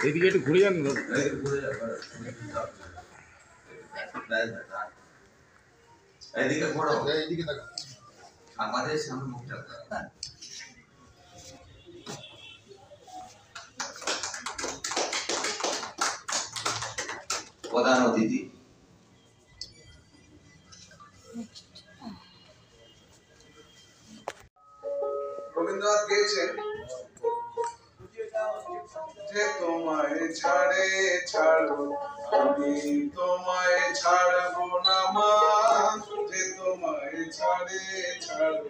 এদিকে একটু ঘুরে যান না, এদিকে ঘোরো, এদিকে তাকা, আমাদের সামনে মুখটা প্রধান অতিথি রবীন্দ্রনাথ গেয়েছেন যে তোমায় ছাড়ে ছাড়ো আমি তোমায় ছাড়বো না মা, যে তোমায় ছাড়ে ছাড়ো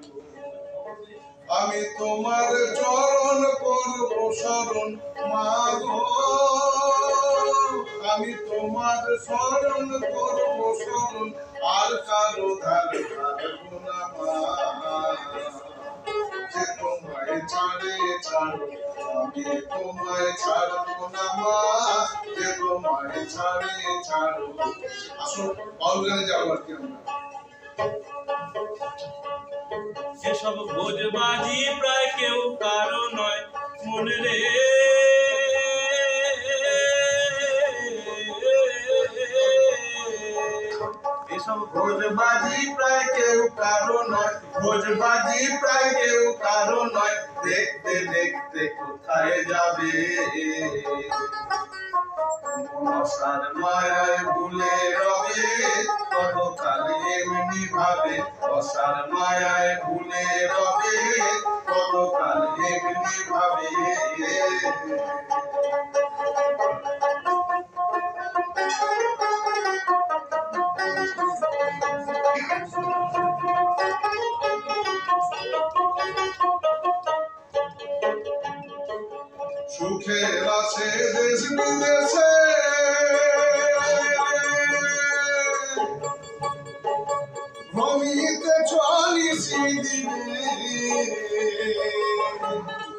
আমি তোমার চরণ করব শরণ মা গো, আমি তোমার শরণ করব শরণ আর কারো ধার ধারবো না মা, যে তোমায় ছাড়ে ছাড়ো আমি তোমায় ছাড়বো না মা, যে তোমায় ছাড়ে ছাড়ো। আসুন বাউল গানে যাবো আর কি আমরা। এসব ভোজবাজি প্রায় কেউ কারো নয় মনে রে, এসব ভোজবাজি প্রায় কেউ কারো নয়, ভোজবাজি প্রায় কেউ কারো নয়, দেখতে দেখতে কোথায় যাবে মশার মায়ায় ভুলে রবে কতকাল এমনি ভাবে, মশার মায়ায় ভুলে রবে কতকাল এমনি ভাবে। সুখের আছে দেশ বিদেশে ভ্রমিতে চলিছি দিবে,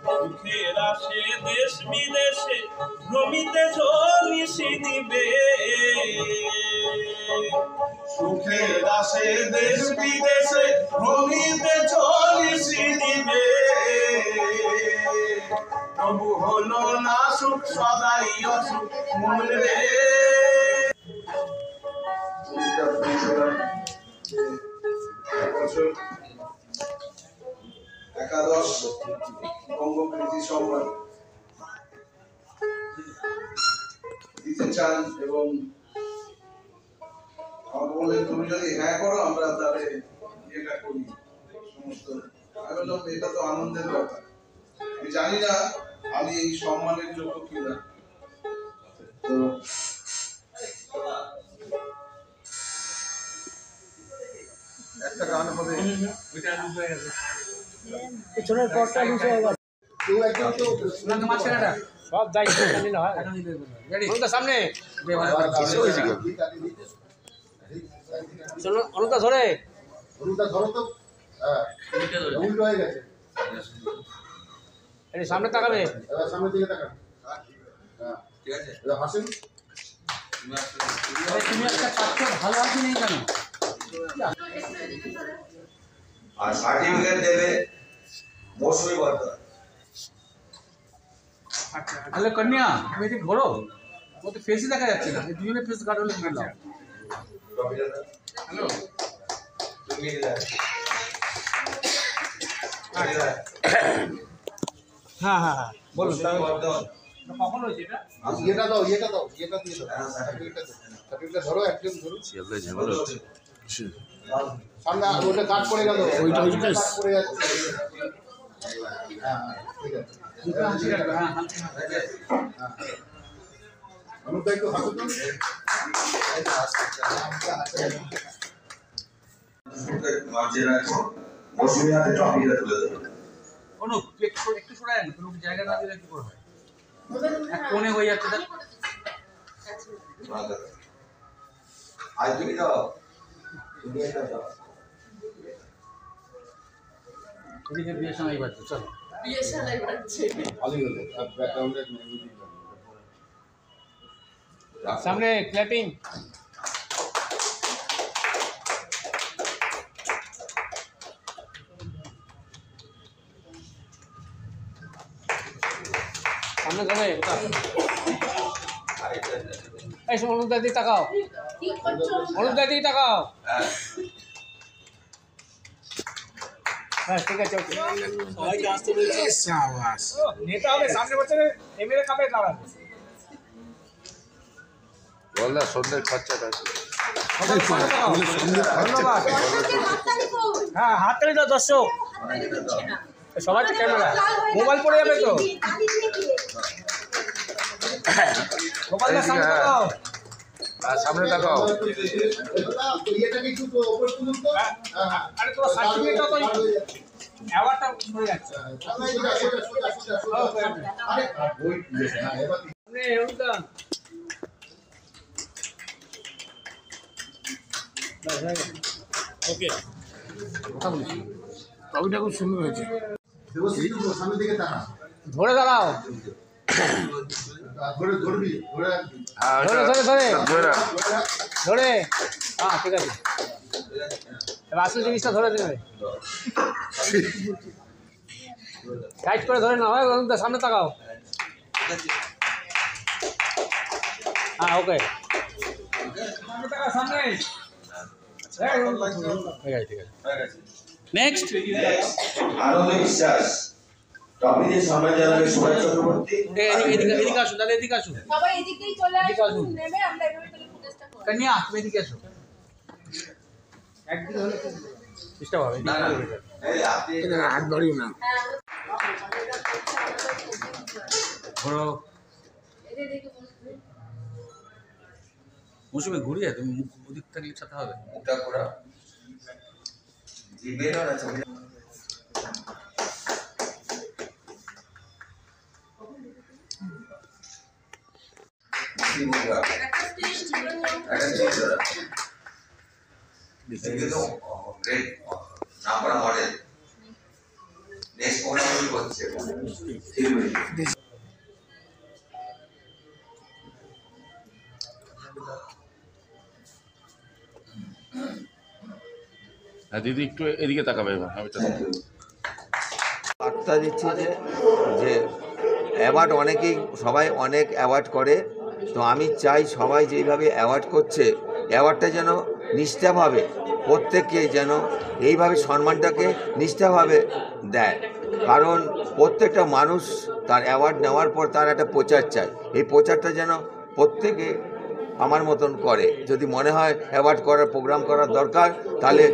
সুখের আসে দেশ বিদেশে ভ্রমিতে চলিছি দিবে, সুখের আসে দেশ বিদেশে ভ্রমিতে চলিছি দিবে, তবু হলো না সুখ সদাই অসুখ মনে রে। একাদশ বঙ্গকৃতি সম্মান দিতে চান এবং আমাকে বললেন তুমি যদি হ্যাঁ করো আমরা তাহলে এটা করি সমস্ত। আমি বললাম এটা তো আনন্দের ব্যাপার, আমি জানি না আমি এই সম্মানের যোগ্য কিনা, তো একটা গান হবে পিছনের পরটা লুজ হয়ে গেছে, কেউ একজন তো সব দায়িত্ব নিলে হয়। সামনে অনুদা ধরে ধরো তো, হ্যাঁ উল্টো হয়ে গেছে, সামনে তাকাবে, এবার সামনের দিকে তাকান, হ্যাঁ ঠিক আছে এবার হাসেন। তুমি একটা পাত্র ভালো আছে নেই কেন? আর সার্টিফিকেট দেবে মৌসুমী বর্ধন। তাহলে কন্যা তুমি এদিকে ঘোরো, ও তো ফেসই দেখা যাচ্ছে না, দুজনে ফেস গার্ড হলে গেল। হ্যালো তুমি হ্যাঁ হ্যাঁ হ্যাঁ বলুন বর্ধন কখন হয়েছে এটা? ইয়েটা দাও, ইয়েটা দাও, ইয়েটা দিয়ে দাও, সার্টিফিকেটটা ধরো, একজন ধরো, সামনে ওটা কাট করে গেল, ওইটা কাট করে যাচ্ছে, হ্যাঁ ঠিক আছে, অনুদা একটু হাসুন, মৌসুমী হাতে ট্রফিটা তুলে দেবো। অনুপ একটু সরাই না, কোনো জায়গা না দিলে কি করে হয়? এক কোণে হয়ে যাচ্ছে দেখ। আজ তুমি দাও, তুমি এটা দাও, এদিকে বিয়ের সময় বাজছে, চলো বিয়ে শালায় বাজছে ভালোই হলো, ব্যাকগ্রাউন্ডে মিউজিক সামনে ক্ল্যাপিং। সামনে যাবে এই অনুদার দিকে তাকাও, অনুদার দিকে তাকাও। হ্যাঁ ঠিক আছে, ওকে। সবাইকে আসতে বলছি। নেতা হবে সামনে বছরে এমএলএ কাপে দাঁড়াবে। বললা সন্ধ্যের খরচাটা ধন্যবাদ। হ্যাঁ হাততালি দাও দর্শক, সবাই তো ক্যামেরা, মোবাইল পড়ে যাবে তো। মোবাইলটা সামনে দাও, সামনে তাকাও। আরে তোমার সার্টিফিকেটটা তো অ্যাওয়ার্ডটা পড়ে যাচ্ছে। ওকে, কবিটা খুব সুন্দর হয়েছে। ধরে দাঁড়াও, ধরে ধরে, হ্যাঁ ঠিক আছে। এবার আসল জিনিসটা ধরে দেবে, টাইট করে ধরে না হয়, সামনে তাকাও। হ্যাঁ ওকে, সামনে তাকাও, সামনে। ঠিক আছে ঠিক আছে, নেক্সট। আরো বিশ্বাস টপিকের সামনে জানাবে সুভাষ চক্রবর্তী। এদিকে আসুন দাদা, এদিকে আসুন, সবাই এদিকেই চলে এদিকে আসুন, আসুন। নেমে আমরা এভাবে তাহলে ফুটেজটা করব। কন্যা তুমি এদিকে আসো, একদিকে হলে ডিস্টার্ব হবে। এই আপনি হাত বাড়িও না। হ্যাঁ, ঘোরো এদিকে বসবে। মৌসুমে ঘুরিয়ে তুমি মুখ ওদিক থাকলে সাথে হবে। মুখটা করা জিভে না ছবি কি মুখটা একটা স্টেজ জীবন একটা চিত্র দেখো great number model next program কি হচ্ছে হ্যাঁ দিদি একটু এদিকে তাকাবে এবার। বার্তা দিচ্ছি যে অ্যাওয়ার্ড অনেকেই সবাই অনেক অ্যাওয়ার্ড করে, তো আমি চাই সবাই যেইভাবে অ্যাওয়ার্ড করছে অ্যাওয়ার্ডটা যেন নিষ্ঠাভাবে প্রত্যেককে যেন এইভাবে সম্মানটাকে নিষ্ঠাভাবে দেয়, কারণ প্রত্যেকটা মানুষ তার অ্যাওয়ার্ড নেওয়ার পর তার একটা প্রচার চায়, এই প্রচারটা যেন প্রত্যেকে আমার মতন করে। যদি মনে হয় অ্যাওয়ার্ড করার প্রোগ্রাম করার দরকার তাহলে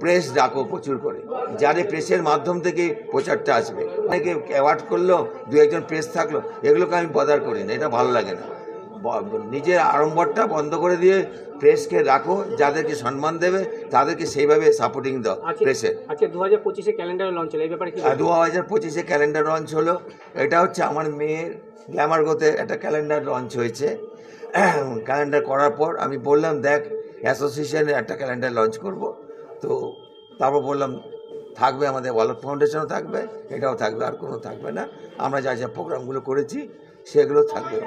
প্রেস ডাকো প্রচুর করে, যাতে প্রেসের মাধ্যম থেকে প্রচারটা আসবে। অনেকে অ্যাওয়ার্ড করলো, দু একজন প্রেস থাকলো, এগুলোকে আমি বদার করি না, এটা ভালো লাগে না। নিজের আড়ম্বরটা বন্ধ করে দিয়ে প্রেসকে রাখো, যাদেরকে সম্মান দেবে তাদেরকে সেইভাবে সাপোর্টিং দাও প্রেসের। আচ্ছা 2025-এ ক্যালেন্ডার লঞ্চ হলো, এই ব্যাপারে কি? 2025-এ ক্যালেন্ডার লঞ্চ হলো, এটা হচ্ছে আমার মেয়ের গ্ল্যামার গোতে একটা ক্যালেন্ডার লঞ্চ হয়েছে। ক্যালেন্ডার করার পর আমি বললাম দেখ অ্যাসোসিয়েশনে একটা ক্যালেন্ডার লঞ্চ করব, তো তারপর বললাম থাকবে আমাদের ওয়ালক ফাউন্ডেশনও থাকবে, এটাও থাকবে, আর কোনো থাকবে না, আমরা যা যা প্রোগ্রামগুলো করেছি সেগুলো থাকবে।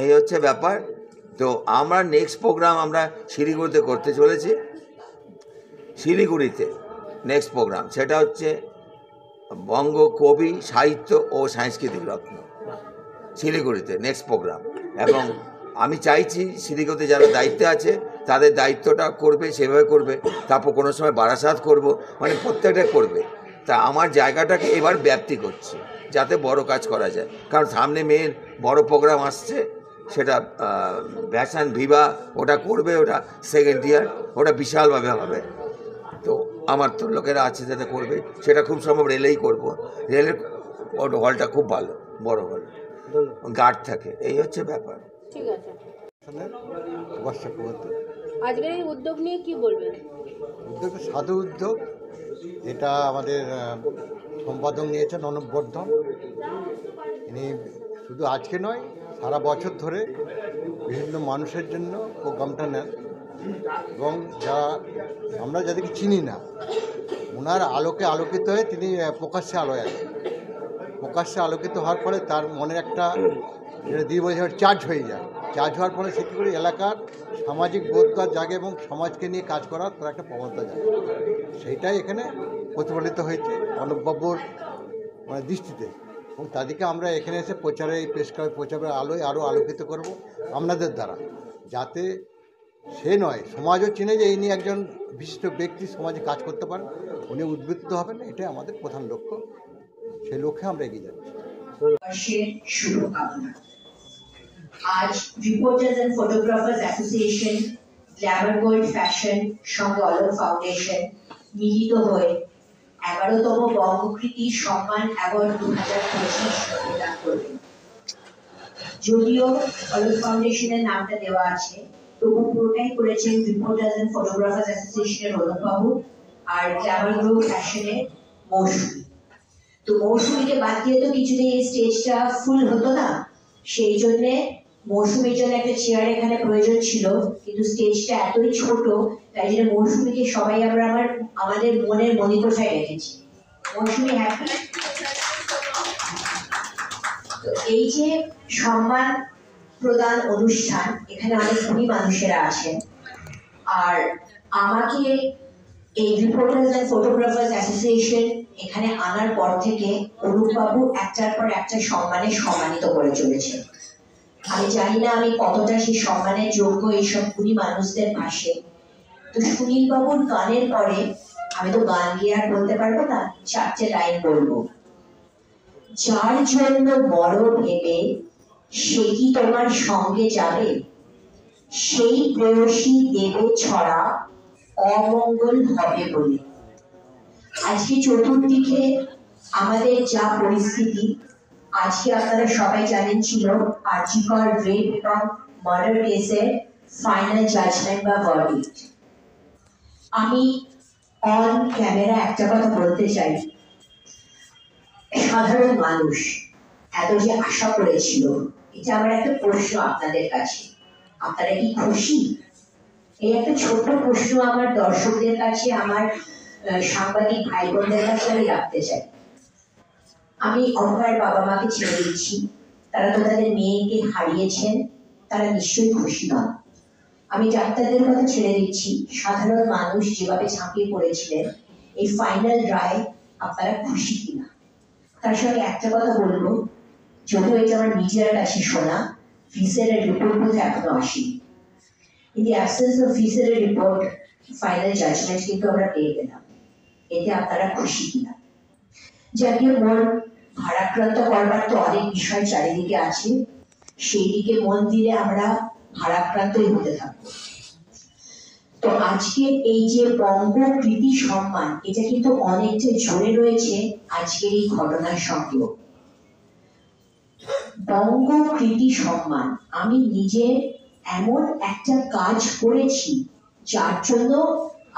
এই হচ্ছে ব্যাপার। তো আমরা নেক্সট প্রোগ্রাম আমরা শিলিগুড়িতে করতে চলেছি, শিলিগুড়িতে নেক্সট প্রোগ্রাম সেটা হচ্ছে বঙ্গ কবি সাহিত্য ও সাংস্কৃতিক রত্ন, শিলিগুড়িতে নেক্সট প্রোগ্রাম। এবং আমি চাইছি শিলিগুড়িতে যারা দায়িত্বে আছে তাদের দায়িত্বটা করবে, সেভাবে করবে, তারপর কোনো সময় বারাসাত করব, মানে প্রত্যেকটা করবে। তা আমার জায়গাটাকে এবার ব্যাপ্তি করছি যাতে বড় কাজ করা যায়, কারণ সামনে মেয়ের বড় প্রোগ্রাম আসছে, সেটা ভ্যাসান ভিভা ওটা করবে, ওটা সেকেন্ড ইয়ার, ওটা বিশালভাবে হবে। তো আমার তো লোকেরা আছে যাতে করবে, সেটা খুব সম্ভব রেলেই করব, রেলের হলটা খুব ভালো, বড় হল, গার্ড থাকে, এই হচ্ছে ব্যাপার। ঠিক আছে, আজকের এই উদ্যোগ নিয়ে কি বলবেন? উদ্যোগটা সাধু উদ্যোগ, এটা আমাদের সম্পাদক নিয়েছেন অনববর্ধন। ইনি শুধু আজকে নয় সারা বছর ধরে বিভিন্ন মানুষের জন্য প্রোগ্রামটা নেন, এবং আমরা যাদেরকে চিনি না ওনার আলোকে আলোকিত হয়ে তিনি প্রকাশ্যে আলোয় আসেন। প্রকাশ্যে আলোকিত হওয়ার ফলে তার মনের একটা দীর্ঘ চার্জ হয়ে যায়, চার্জ হওয়ার ফলে সে কী করে এলাকার সামাজিক বোধটা জাগে এবং সমাজকে নিয়ে কাজ করার তার একটা প্রবণতা জাগে। সেইটাই এখানে প্রতিফলিত হয়েছে অনুপবাবুর দৃষ্টিতে। এবং তাদেরকে আমরা এখানে এসে প্রচারে এই প্রেস ক্লাব প্রচারের আলোয় আরও আলোকিত করব আপনাদের দ্বারা, যাতে সে নয় সমাজও চিনে যে ইনি একজন বিশিষ্ট ব্যক্তি, সমাজে কাজ করতে পারেন, উনি উদ্বুদ্ধ হবেন, এটাই আমাদের প্রধান লক্ষ্য। সেই লক্ষ্যে আমরা এগিয়ে যাচ্ছি। শুভকামনা। আজ reporters and photographers association, Glamour gold fashion সঙ্গে অলোক ফাউন্ডেশন মিলিত হয়ে 11তম বঙ্গকৃতি সম্মান অ্যাওয়ার্ড 2025 প্রদান করবেন। যদিও অলোক ফাউন্ডেশনের নামটা দেওয়া আছে, তবু পুরোটাই করেছেন রিপোর্টার্স অ্যান্ড ফটোগ্রাফার্স অ্যাসোসিয়েশনের অলোকবাবু আর গ্ল্যামার গোল্ড ফ্যাশনের মৌসুমী। তো মৌসুমীকে বাদ দিয়ে তো কিছুতেই এই স্টেজটা ফুল হতো না, সেই জন্যে মৌসুমীর জন্য একটা চেয়ার এখানে প্রয়োজন ছিল, কিন্তু স্টেজটা এতই ছোট, তাই জন্য মৌসুমীকে সবাই আমরা আমাদের মনের মণিকোঠায় রেখেছি। মৌসুমী হ্যাপি? তো এই যে সম্মান প্রদান অনুষ্ঠান, এখানে অনেক গুণী মানুষেরা আছেন, আর আমাকে এই রিপোর্টার্স অ্যান্ড ফটোগ্রাফার্স অ্যাসোসিয়েশন এখানে আনার পর থেকে অরূপবাবু একটার পর একটা সম্মানে সম্মানিত করে চলেছে। আমি জানি না আমি কতটা সেই সম্মানের যোগ্য এইসব গুণী মানুষদের পাশে। তো সুনীল বাবুর গানের পরে আমি তো গান গিয়ে আর বলতে পারবো না, 4টে লাইন বলবো। যার জন্য বড় ভেবে সে কি তোমার সঙ্গে যাবে, সেই প্রেয়সী দেবে ছড়া অমঙ্গল হবে বলে। আজকে চতুর্দিকে আমাদের যা পরিস্থিতি, আজকে আপনারা সবাই জানেন ছিল আরজি কর রেপ এবং মার্ডার কেসের ফাইনাল জাজমেন্ট বা ভার্ডিক্ট। আমি অন ক্যামেরা একটা কথা বলতে চাই, সাধারণ মানুষ এত যে আশা করেছিল, এটা আমার একটা প্রশ্ন আপনাদের কাছে, আপনারা কি খুশি? এই একটা ছোট্ট প্রশ্ন আমার দর্শকদের কাছে, আমার সাংবাদিক ভাই বোনদের কাছে আমি রাখতে চাই। আমি অভয়ের বাবা মাকে ছেড়ে দিচ্ছি, তারা তো তাদের মেয়েকে হারিয়েছেন, তারা নিশ্চয়ই খুশি নন। আমি ডাক্তারদের কথা ছেড়ে দিচ্ছি, সাধারণ মানুষ যেভাবে ঝাঁপিয়ে পড়েছিলেন, এই ফাইনাল রায় আপনারা খুশি কিনা? তার সঙ্গে একটা কথা বলবো, যদিও এটা আমার মিডিয়ার কাছে শোনা, ফিসের রিপোর্ট বোধ এখনো আসেনি। In the absence of FISER report, final judgment কিন্তু আমরা পেয়ে গেলাম। এতে আপনারা খুশি কিনা? জাতীয় মন ভারাক্রান্ত করবার তো অনেক বিষয় চারিদিকে আছে, সেই দিকে মন দিলে আমরা ভারাক্রান্তই হতে থাকবো। তো আজকে এই যে বঙ্গকৃতি সম্মান, এটা কিন্তু অনেকটা জোরে রয়েছে আজকের এই ঘটনার সঙ্গেও। বঙ্গকৃতি সম্মান, আমি নিজে এমন একটা কাজ করেছি যার জন্য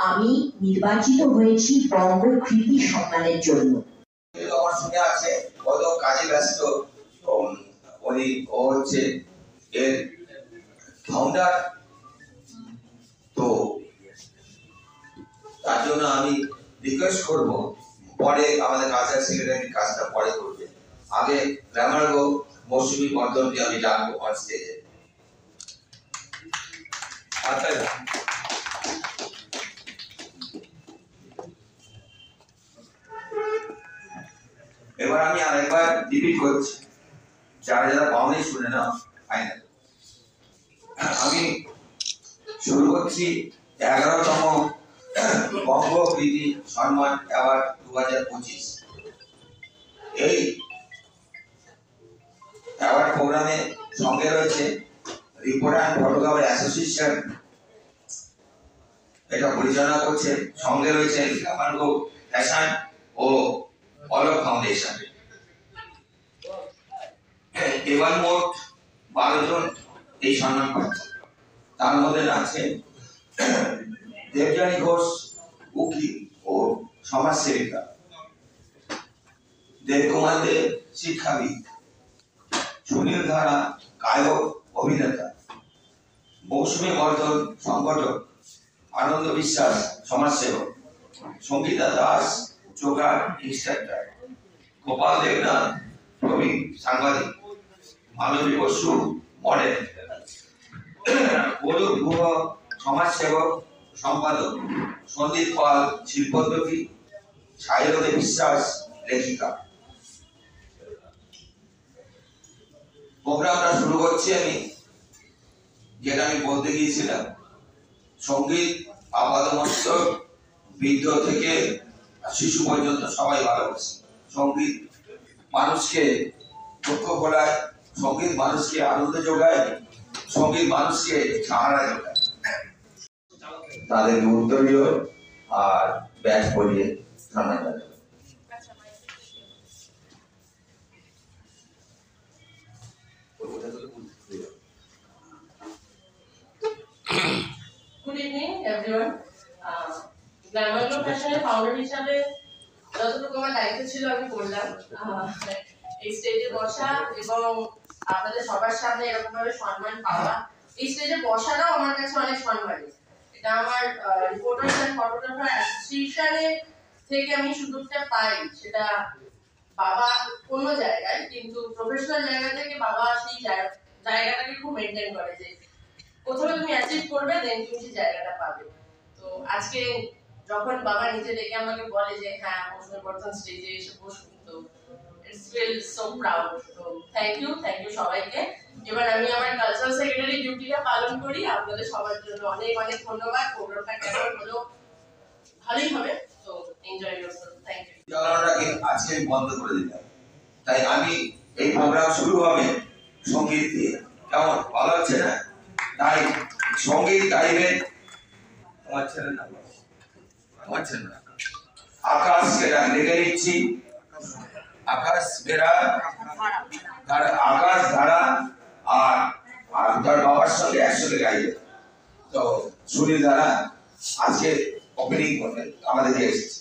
আমি নির্বাচিত হয়েছি বঙ্গকৃতি সম্মানের জন্য। আমার সঙ্গে আছে, কত কাজে ব্যস্ত, ও হচ্ছে এর ফাউন্ডার, তো তার জন্য আমি রিকোয়েস্ট করব, পরে আমাদের কালচার সেক্রেটারি কাজটা পরে করবে, আগে গ্ল্যামার গো মৌসুমী বর্ধনকে আমি ডাকবো অন স্টেজে। এবার আমি আরেকবার রিপিট করছি, যারা যারা পাওনি শুনে নাও। ফাইনাল আমি শুরু করছি 11তম বঙ্গকৃতি সম্মান অ্যাওয়ার্ড 2025। এই অ্যাওয়ার্ড প্রোগ্রামে সঙ্গে রয়েছে রিপোর্টার অ্যান্ড ফটোগ্রাফার অ্যাসোসিয়েশন, এটা পরিচালনা করছে, সঙ্গে রয়েছে গ্ল্যামার গো ফ্যাশন ও অলোক ফাউন্ডেশন। এবার মোট 12 জন এই সম্মান পাচ্ছে, তার মধ্যে আছে দেবযানী ঘোষ উকিল ও সমাজসেবিকা, দেবকুমার দে শিক্ষাবিদ, সুনীল ধারা গায়ক অভিনেতা, মৌসুমী বর্ধন সংগঠক, আনন্দ বিশ্বাস সমাজসেবক, সঙ্গীতা দাস যোগার ইনস্ট্রাক্টর, গোপাল দেবনাথ প্রবীণ সাংবাদিক, মানবী বসু মডেল, বলুর গুহ সমাজসেবক সম্পাদক, সন্দীপ পাল শিল্পোদ্যোগী, সায়রদে বিশ্বাস লেখিকা। প্রোগ্রামটা শুরু করছি আমি, যেটা আমি বলতে গিয়েছিলাম, সঙ্গীত আপাদমস্তক বৃদ্ধ থেকে শিশু পর্যন্ত সবাই ভালোবাসে। সঙ্গীত মানুষকে দুঃখ ভোলায়, সঙ্গীত মানুষকে আনন্দ যোগায়, সঙ্গীত মানুষকে সাহারা যোগায়। তাদের উত্তরীয় আর ব্যাচ পরিয়ে সম্মান জানাবে। Good evening, everyone. Glamour glow ফ্যাশনের ফাউন্ডার হিসাবে যতটুকু আমার দায়িত্ব ছিল আমি করলাম। এই স্টেজে বসা এবং আপনাদের সবার সামনে এরকম ভাবে সম্মান পাওয়া, এই স্টেজে বসাটাও আমার কাছে অনেক সম্মানী। এটা আমার রিপোর্টার্স এন্ড ফটোগ্রাফার অ্যাসোসিয়েশনে থেকে আমি সুযোগটা পাই, সেটা বাবা অন্য জায়গায়, কিন্তু প্রফেশনাল জায়গা থেকে বাবা সেই জায়গাটাকে খুব মেনটেন করে যে প্রথমে তুমি অ্যাচিভ করবে, দেন তুমি সেই জায়গাটা পাবে। তো আজকে যখন বাবা নিজে ডেকে আমাকে বলে যে হ্যাঁ মৌসুমী বর্ধন স্টেজে এসে বসুন, তো ইটস ফিল সো প্রাউড। তো থ্যাংক ইউ সবাইকে। এবার আমি আমার কালচারাল সেক্রেটারি ডিউটিটা পালন করি। আপনাদের সবার জন্য অনেক অনেক ধন্যবাদ। প্রোগ্রামটা কেমন হলো? ভালোই হবে, তো এনজয় ইয়োরসেলফ। Thank you. চালানোটাকে আজকে আমি বন্ধ করে দিলাম, তাই আমি এই প্রোগ্রাম শুরু হবে সঙ্গীত দিয়ে। কেমন ভালো হচ্ছে না? তাই সঙ্গীত গাইবেন আমার ছেলের নাম, আমার ছেলের নাম আকাশ বেরা। লিখে নিচ্ছি, আকাশ বেরা, তার আকাশ ধারা, আর তার বাবার সঙ্গে একসঙ্গে গাইবে। তো সুনীল দ্বারা আজকে ওপেনিং করবেন আমাদের এসেছে।